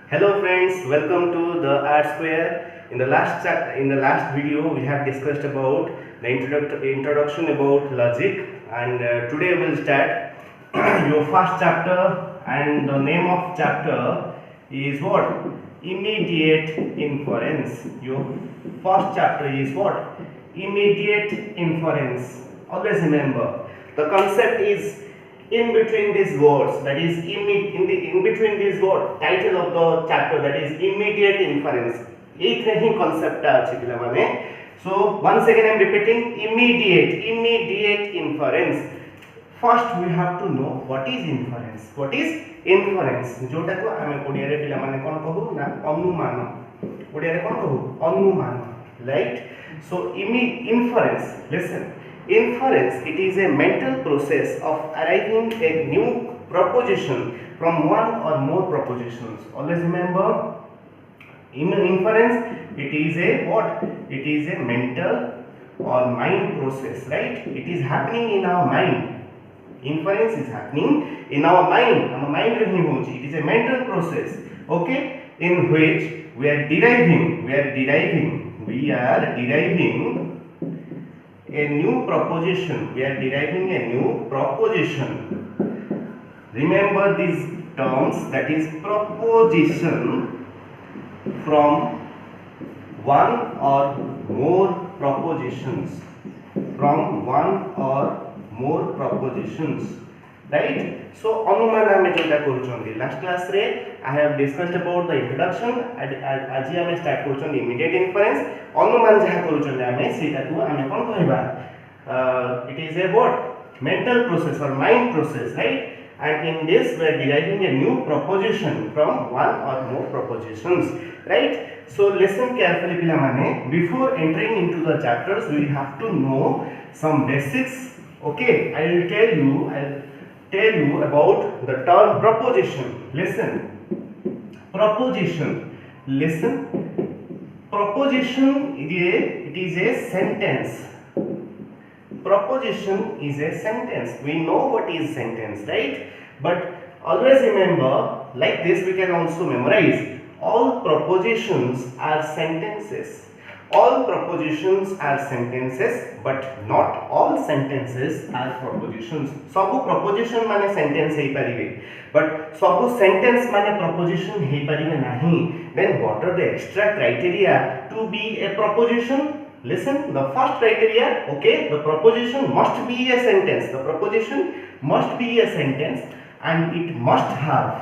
Hello friends, welcome to the R Square. In the last video, we have discussed about the introduction about logic, and today we'll start your first chapter. And the name of chapter is what? Immediate inference. Your first chapter is what? Immediate inference. Always remember the concept is in between these words, that is in between these words, title of the chapter, that is immediate inference. Either he concept अच्छी पिला माने. So once again I am repeating immediate inference. First we have to know what is inference. What is inference? जोटा को आमे ओडिया रे पिला माने कोन कहू ना अनुमान. ओडिया रे कोन कहू अनुमान. Right? So inference. Listen. Inference, it is a mental process of arriving a new proposition from one or more propositions. Always remember, in inference, it is a what? It is a mental or mind process, right? It is happening in our mind. Inference is happening in our mind. Our mind it is a mental process, okay, in which we are deriving a new proposition. We are deriving a new proposition. Remember these terms, that is proposition, from one or more propositions. From one or more propositions. Right? So अनुमान आमे जोटा करूछंदी last class रे I have discussed about the introduction. आज आमे start करूछंदी immediate inference. अनुमान जहा करूछंदी आमे सेटा को आमे कोन कहबा, it is a what? Mental process or mind process, right? And in this we are deriving a new proposition from one or more propositions, right? So listen carefully pila mane, before entering into the chapters we have to know some basics. Okay, I will tell you about the term proposition. Listen, proposition. Listen, proposition it is a sentence. Proposition is a sentence. We know what is sentence, right? But always remember, like this we can also memorize, all propositions are sentences. All propositions are sentences, but not all sentences are propositions. Sabu proposition माने sentence hay परिवे, but sabu sentence माने proposition हेई परिवे नहीं. Then what are the extra criteria to be a proposition? Listen, the first criteria, okay, the proposition must be a sentence. The proposition must be a sentence, and it must have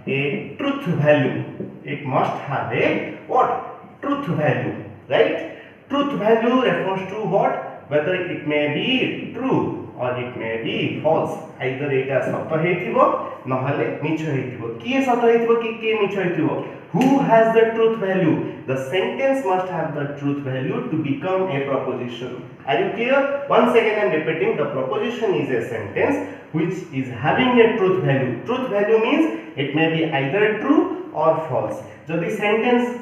a truth value. It must have a what? Truth value, right? Truth value refers to what? Whether it may be true or it may be false. Either eta sato heithibo nahale micho heithibo. Kiye sato heithibo ki kiye micho heithibo? Who has the truth value? The sentence must have the truth value to become a proposition. Are you clear? Once again I am repeating, the proposition is a sentence which is having a truth value. Truth value means it may be either true or false. Jodi sentence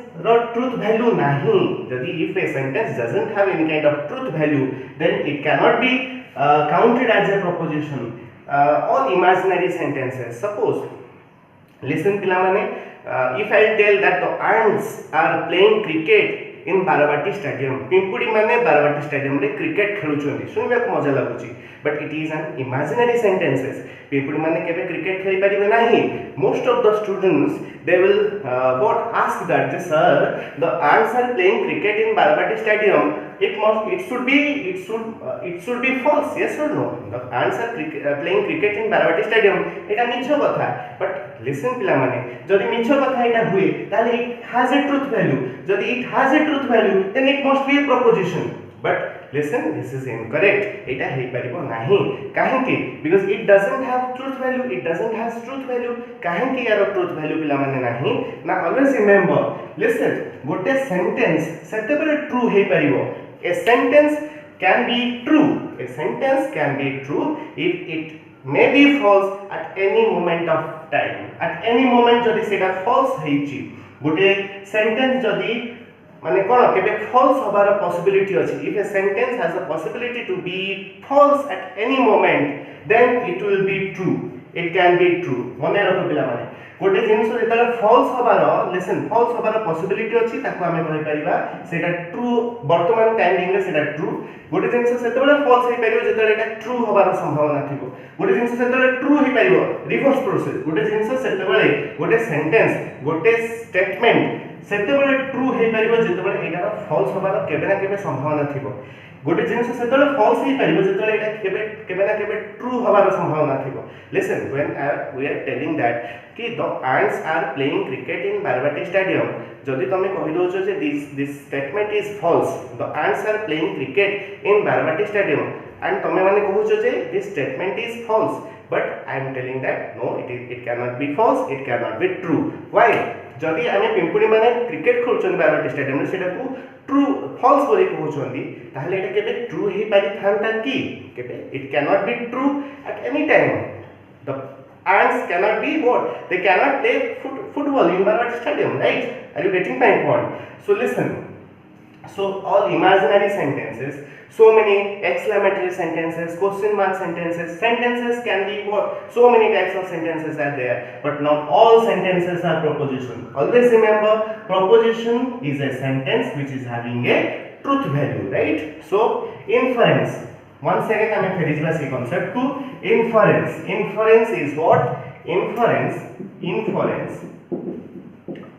truth value nahi, if a sentence doesn't have any kind of truth value, then it cannot be counted as a proposition. All imaginary sentences. Suppose, listen pilamane, if I tell that the ants are playing cricket in Baravati stadium, Pimpudi mane Baravati stadium re cricket खेलुचंदी, सुनिबा को मजा लागुची, but it is an imaginary sentences. Pimpudi mane kebe cricket खेली परिबे नाही. Most of the students, they will what ask that, sir, the ants are playing cricket in Baravati stadium. It should be false, yes or no? The ants are playing cricket in Baravati stadium. Eta micho kotha. But listen pilamane, jodi micho kotha eta huye, tale it has a truth value. Jodi it has a truth value, then it must be a proposition. But listen, this is incorrect. Eta hei paribo nahi. Kahinki? Because it doesn't have truth value. It doesn't have truth value. Kahinki yaro truth value pilamane nahi. Now always remember, listen, gote sentence setebare true hei paribo. A sentence can be true. A sentence can be true if it may be false at any moment of time. At any moment jodi seta false heichi. Gote sentence jodi माने कोन केबे false होबार possibility अछि. If a sentence has a possibility to be false at any moment, then it will be true. It can be true. मने रखो पिला माने गोटे जिनस जेतले false हबार लिसन फॉल्स हबार पॉसिबिलिटी अछि ताको हमें कहि परिबा सेटा ट्रू वर्तमान टाइमिंग रे सेटा ट्रू गोटे जिनस सेतबेले फॉल्स हे परिबो जेतले एटा ट्रू हबार संभावना थिबो गोटे जिनस सेतबेले ट्रू हे परिबो रिवर्स प्रोसेस गोटे जिनस सेतबेले गोटे सेंटेंस गोटे स्टेटमेंट सेतबेले ट्रू हे परिबो जेतबेले एटा फॉल्स हबार केबे ना केबे संभावना थिबो गोटे जिनस सेतबेले फॉल्स हे परिबो जेतबेले एटा केबे ना केबे ट्रू हबार संभावना थिबो listen when we are telling that कि the ants are playing cricket in Barbati stadium जदि तमे कहि दोछ जे this statement is false the ants are playing cricket in Barbati stadium and तमे माने कहूछ जे this statement is false but I am telling that no it cannot be false it cannot be true why जदि आमे पिंपुडी माने cricket खेलछन Barbati stadium रे सेटा को true false बोली कहउछंदी ताहले एटा केबे ट्रू हे पारि थांता की केबे it cannot be true at any time the ants cannot be what they cannot play football in Barbati stadium right are you getting my point so listen so all imaginary sentences so many exclamatory sentences question mark sentences can be what so many types of sentences are there but not all sentences are proposition always remember proposition is a sentence which is having a truth value right so inference once again I am referring to concept to inference is what inference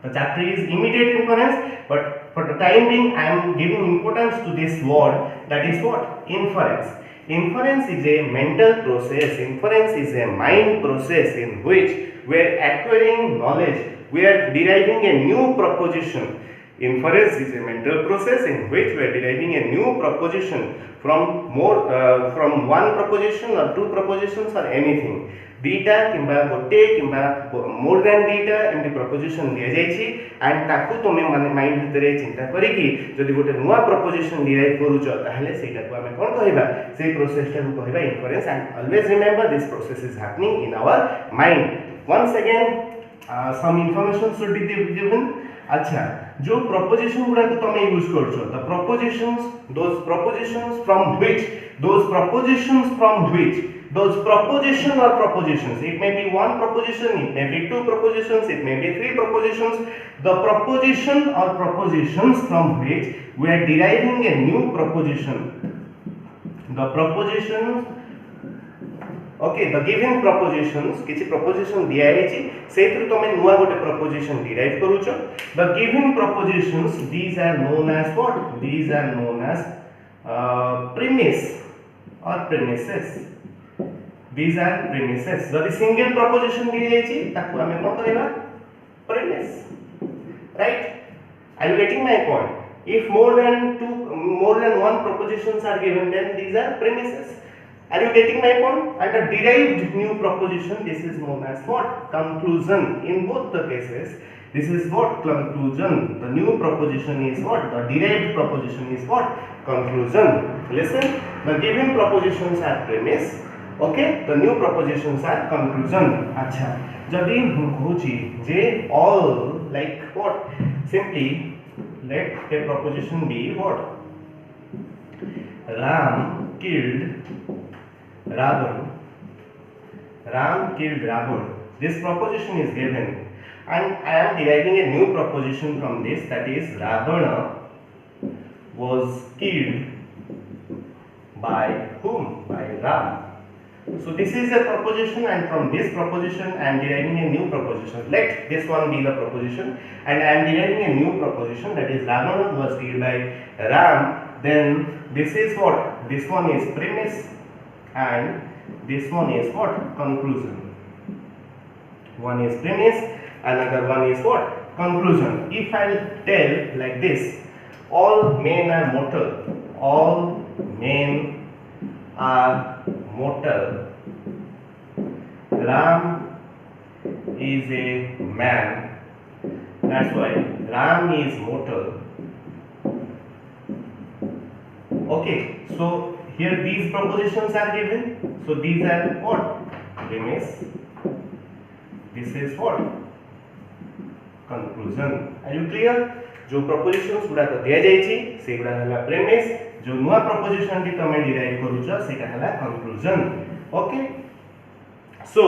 the chapter is immediate inference but for the time being I am giving importance to this word that is what inference is a mental process inference is a mind process in which we are acquiring knowledge we are deriving a new proposition inference is a mental process in which we are deriving a new proposition from one proposition or two propositions or anything dita kimba gote kimba more than dita एमती proposition दिया जायछि and ताकू तमे mind भितरे चिंता करी कि जदि गोटे नुवा proposition डिराइव करूछ ताहले सेटा को हमें कोन कहबा से प्रोसेस टा को कहबा inference and always remember this process is happening in our mind once again some information should be given अच्छा जो proposition गुडा को तमे use करछो the propositions those propositions from which those proposition or propositions it may be one proposition it may be two propositions it may be three propositions the proposition or propositions from which we are deriving a new proposition the propositions okay the given propositions किछि proposition दिया हेछि सेथु तमे नुवा गोटे proposition derive करूछो the given propositions these are known as what these are known as premise or premises these are premises जदि single proposition दिया हेछि ताकू हमें कोन कहबा premise right are you getting my point if more than one propositions are given then these are premises are you getting my point and a derived new proposition this is known as what conclusion in both the cases this is what conclusion the new proposition is what the derived proposition is what conclusion listen the given propositions are premise okay the new propositions are conclusion acha jodi hochi je all like what simply let a proposition be what ram killed Ravan. This proposition is given, and I am deriving a new proposition from this. That is, Ravana was killed by whom? By Ram. So this is a proposition, and from this proposition, I am deriving a new proposition. Let this one be the proposition, and I am deriving a new proposition. That is, Ravana was killed by Ram. Then this is what? This one is premise. And this one is what conclusion one is premise another one is what conclusion if I tell like this all men are mortal all men are mortal Ram is a man that's why Ram is mortal okay so here these propositions are given so these are what premise this is what conclusion are you clear जो propositions गुडा तो दिया जायछि से गुडा हला premise जो नुवा proposition T तमे derive करूछ सेटा हला conclusion okay so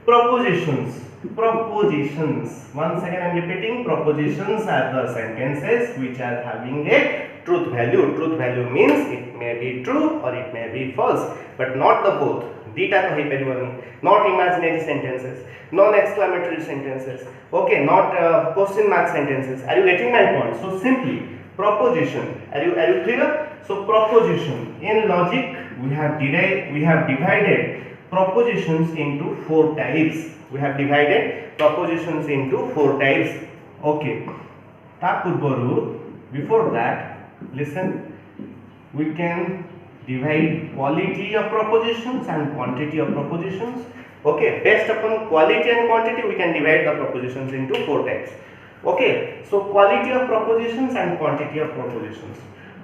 propositions Propositions. Once again I am repeating, propositions are the sentences which are having a truth value. Truth value means it may be true or it may be false, but not the both. Dita kahi paribani. Not imaginary sentences, non exclamatory sentences, okay, not question mark sentences. Are you getting my point? So simply proposition. Are you clear? So proposition, in logic we have divided propositions into 4 types. We have divided propositions into 4 types. Okay. Before that, listen, we can divide quality of propositions and quantity of propositions. Okay, based upon quality and quantity, we can divide the propositions into 4 types. Okay, so quality of propositions and quantity of propositions.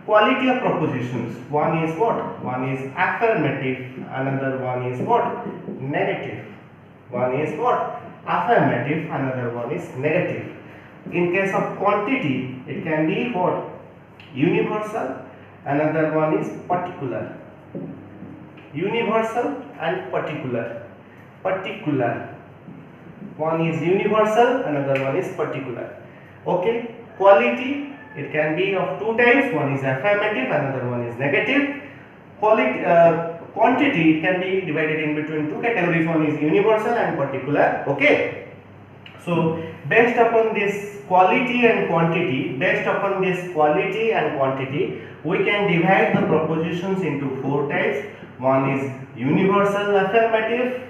Quality of propositions, one is what? One is affirmative, another one is what? Negative. One is what? Affirmative, another one is negative. In case of quantity, it can be what? Universal, another one is particular. Universal and particular. Particular. One is universal, another one is particular. Okay. Quality, it can be of 2 types. One is affirmative, another one is negative. Quantity, it can be divided in between 2 categories. One is universal and particular. Okay. So based upon this quality and quantity, we can divide the propositions into 4 types. One is universal affirmative,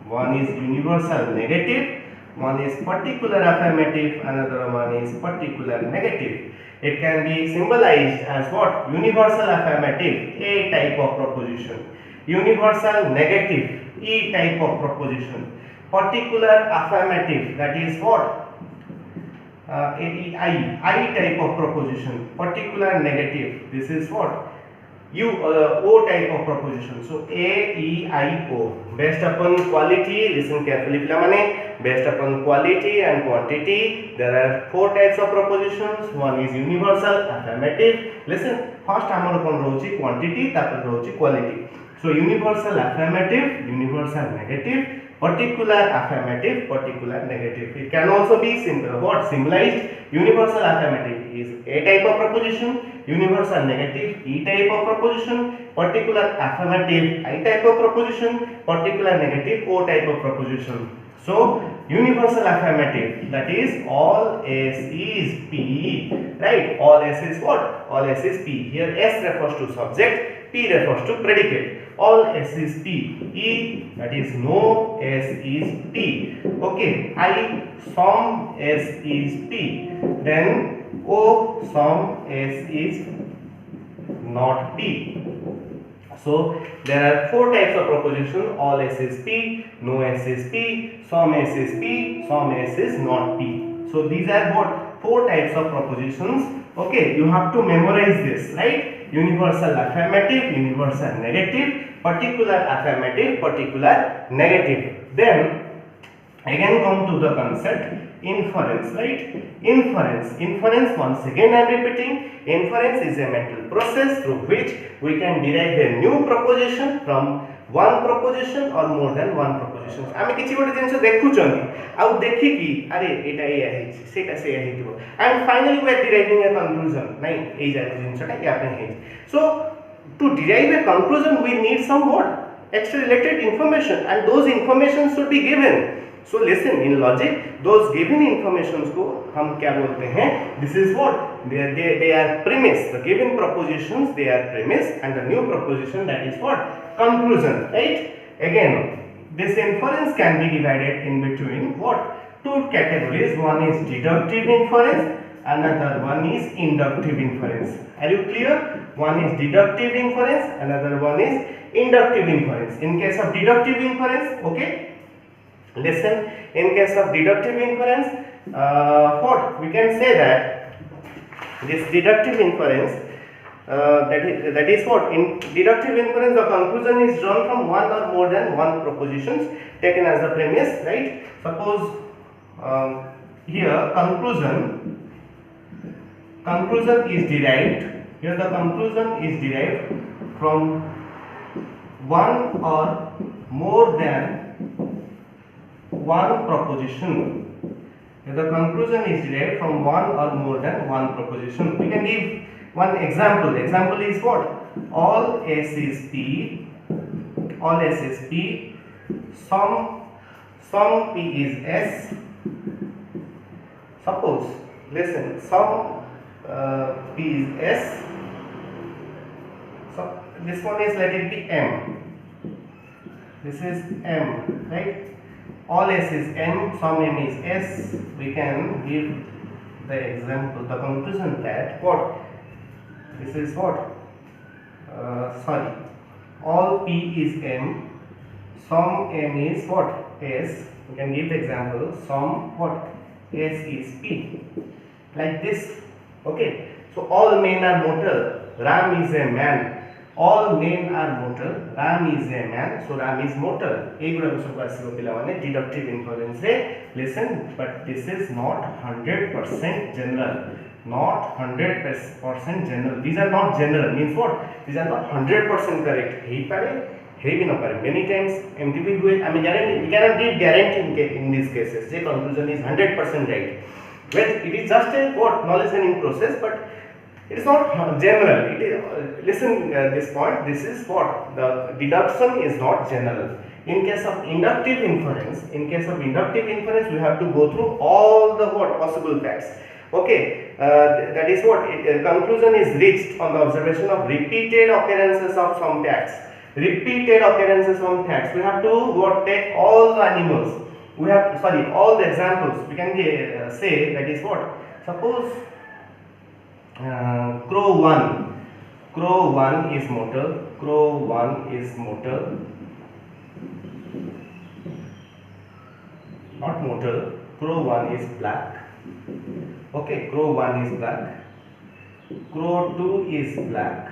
one is universal negative, one is particular affirmative, another one is particular negative. It can be symbolized as what? Universal affirmative, A type of proposition. Universal negative, E type of proposition. Particular affirmative, that is what? I type of proposition. Particular negative, this is what? O type of proposition. So A, E, I, O. Based upon quality, listen carefully pilamane. Based upon quality and quantity, there are 4 types of propositions. One is universal affirmative. Listen, first amar kon rochi quantity, tapar rochi quality. So universal affirmative, universal negative, particular affirmative, particular negative. It can also be symbolized. Universal affirmative is A type of proposition, universal negative E type of proposition, particular affirmative I type of proposition, particular negative O type of proposition. So universal affirmative, that is all S is P, right? All S is what? All S is P. Here S refers to subject, P refers to predicate. All S is P. E, that is no S is P. Okay. I, some S is P. Then O, some S is not P. So there are 4 types of proposition. All S is P, no S is P, some S is P, some S is not P. So these are what? 4 types of propositions. Okay, you have to memorize this, right? Universal affirmative, universal negative, particular affirmative, particular negative. Then again come to the concept inference, right? Inference, once again I am repeating, inference is a mental process through which we can derive a new proposition from one proposition or more than one proposition. आमे किछि गोटे जिंस देखुचनी आ देखि कि अरे एटा एया हे सेटा से हेतिबो and finally we are deriving a conclusion नहीं एई जाय जिंसटा या पे हे. So to derive a conclusion we need some what? Extra related information, and those information should be given. So listen, in logic those given informations को हम क्या बोलते हैं? This is what? They are premise. The given propositions, they are premise, and the new proposition, that is what? Conclusion, right? Again, this inference can be divided in between what? 2 categories. One is deductive inference, another one is inductive inference. Are you clear? One is deductive inference, another one is inductive inference. In case of deductive inference, okay, listen, in case of deductive inference, what we can say that this deductive inference, that is what? In deductive inference, the conclusion is drawn from one or more than one propositions taken as the premise, right? Suppose here conclusion is derived. Here the conclusion is derived from one or more than one proposition. If the conclusion is derived from one or more than one proposition. We can give one example. Example is what? All S is P, sum P is S. Suppose, listen, sum P is S. So this one is, let it be M. This is M, right? All S is M, sum M is S. We can give the example, the conclusion that what? This is what? All P is M, sum M is what? S. We can give the example, sum what? S is P. Like this. Okay. So all men are mortal. Ram is a man. All men are mortal. Ram is a man. So Ram is mortal. Deductive inference. Listen, but this is not 100% general. Not 100% general. These are not general. Means what? These are not 100% correct. Many times MTP we cannot give guarantee in these cases. The conclusion is 100% right. Well, it is just a what knowledge gaining process, but it is not general. It is, listen this point. This is what the deduction is not general. In case of inductive inference, we have to go through all the what possible facts. Okay, that is what conclusion is reached on the observation of repeated occurrences of some facts. Repeated occurrences on facts. We have to what take all the animals. We have all the examples. We can say that is what. Suppose crow 1 is mortal. Crow 1 is mortal. Not mortal. Crow 1 is black. Okay, crow 1 is black. Crow 2 is black.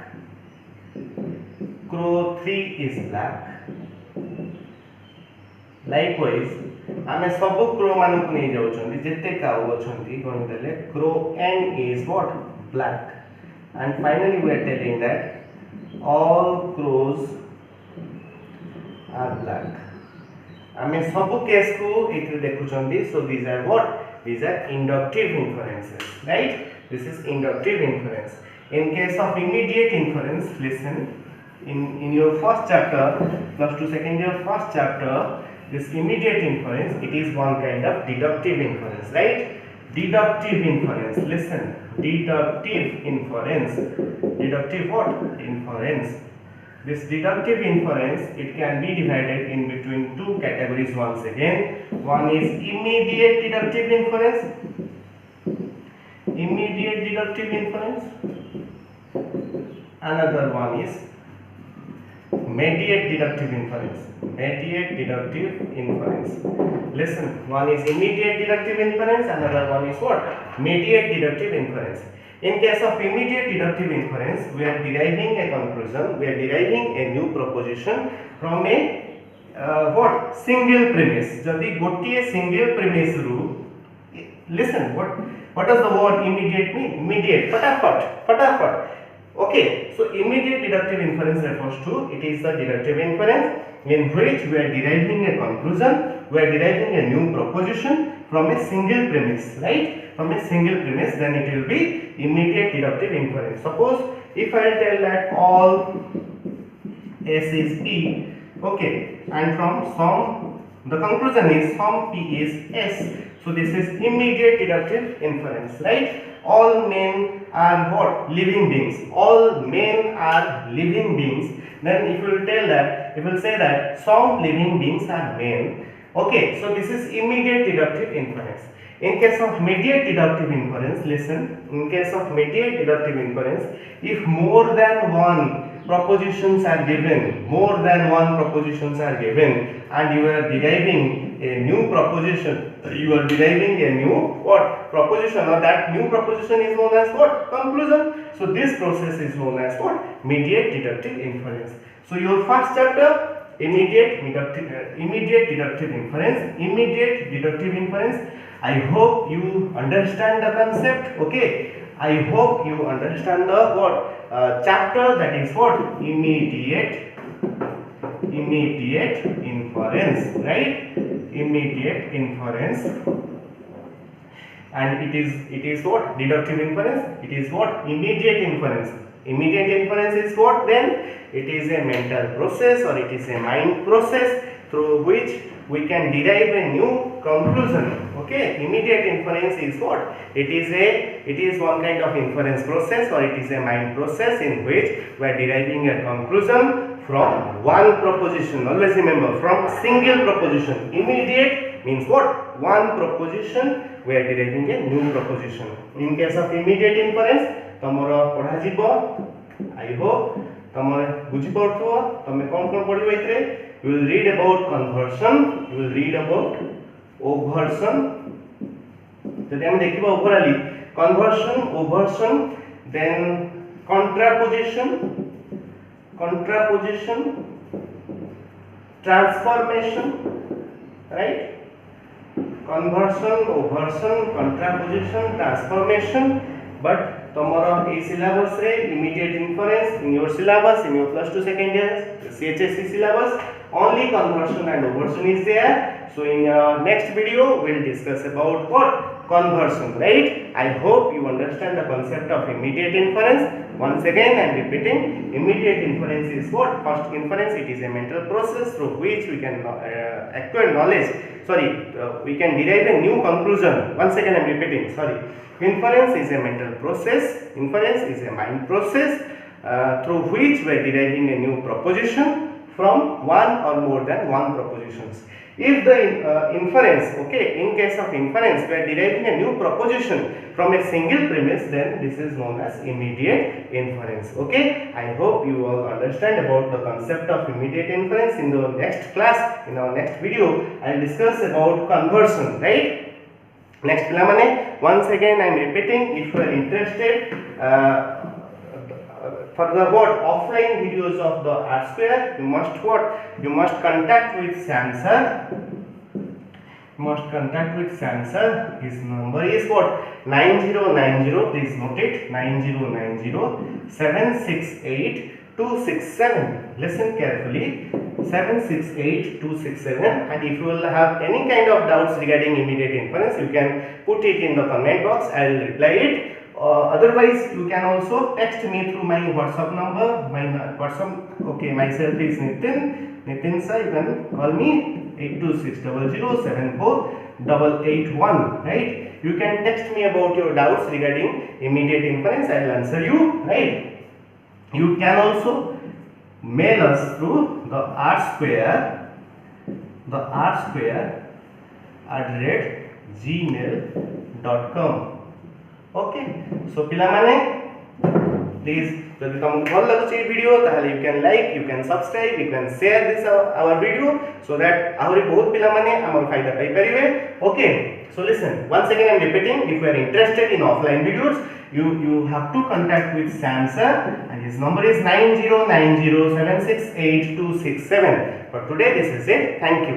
Crow 3 is black. Likewise, आमे सब crow मानक नहीं जाउछन जेते cow अछंती गण देले crow n is what? Black. And finally we are telling that all crows are black. आमे सब case को एथे देखुछंती. So these are what? These are inductive inferences, right? This is inductive inference. In case of immediate inference, listen, in your first chapter, plus 2 second year first chapter, this immediate inference, it is one kind of deductive inference, right? Deductive inference, listen, deductive inference. Deductive what? Inference. This deductive inference, it can be divided in between two categories once again. One is immediate deductive inference. Immediate deductive inference. Another one is mediate deductive inference. Mediate deductive inference. Listen, one is immediate deductive inference, another one is what? Mediate deductive inference. In case of immediate deductive inference, we are deriving a conclusion, we are deriving a new proposition from a what? Single premise. Jodi gotiye single premise ru, listen, what does the word immediate mean? Immediate, fatafat. Okay, so immediate deductive inference refers to, it is the deductive inference in which we are deriving a conclusion, we are deriving a new proposition from a single premise, right? From a single premise, then it will be immediate deductive inference. Suppose if I tell that all S is P, okay, and from sum, the conclusion is sum P is S. So this is immediate deductive inference, right? All men are what? Living beings. All men are living beings. Then if you will tell that, if you will say that some living beings are men. Okay, so this is immediate deductive inference. In case of mediate deductive inference, listen, in case of mediate deductive inference, if more than one propositions are given, and you are deriving a new proposition, you are deriving a new what? Proposition, or that new proposition is known as what? Conclusion. So this process is known as what? Mediate deductive inference. So your first chapter, immediate deductive inference. I hope you understand the concept. Okay, I hope you understand the what chapter, that is what? Immediate inference, right? immediate inference. And it is what? Deductive inference. It is what? Immediate inference. Immediate inference is what then? It is a mental process, or it is a mind process through which we can derive a new conclusion. Okay, immediate inference is what? It is one kind of inference process, or it is a mind process in which we are deriving a conclusion from one proposition. Always remember, from single proposition. Immediate means what? One proposition, we are deriving a new proposition. In case of immediate inference, तमरो पढ़ा जीवो. I hope तमरे बुझी पड़थो. तमे कोन पढ़िबो इतरे? You will read about conversion, you will read about oversion. जदि हम देखिबो ओवरऑली conversion, oversion, then contraposition, transformation, right? Conversion, oversion, contraposition, transformation. But tomorrow a syllabus re immediate inference in your syllabus, in your plus 2 second year CHSE syllabus, only conversion and oversion is there. So in next video we'll discuss about what? Conversion, right? I hope you understand the concept of immediate inference. Once again I am repeating, immediate inference is what? First inference, it is a mental process through which we can acquire knowledge. We can derive a new conclusion. Once again I am repeating, inference is a mental process, inference is a mind process through which we are deriving a new proposition from one or more than one propositions. If the inference, okay, in case of inference we are deriving a new proposition from a single premise, then this is known as immediate inference. Okay, I hope you all understand about the concept of immediate inference. In the next class, in our next video, I will discuss about conversion, right? Next pilamane, once again I am repeating, if you are interested for the offline videos of the R square, you must you must contact with Shyam Sir. His number is 9090, please note it, 9090-768-267. listen carefully, 768-267. and if you will have any kind of doubts regarding immediate inference, you can put it in the comment box, I will reply it. Otherwise you can also text me through my WhatsApp number. My WhatsApp, okay, myself is Nitin sir. You can call me 8260074881, right? You can text me about your doubts regarding immediate inference, I will answer you, right? You can also mail us through the R square @gmail.com. Okay, so pilamane, please, jodi tamku bhal laguchi video tahale you can like, you can subscribe, you can share this our video, so that ahuri bahut pilamane amar faida pai paribe. Okay, so listen, once again I am repeating, if you are interested in offline videos, you have to contact with Shyam Sir, and his number is 9090-768-267. For today this is it. Thank you.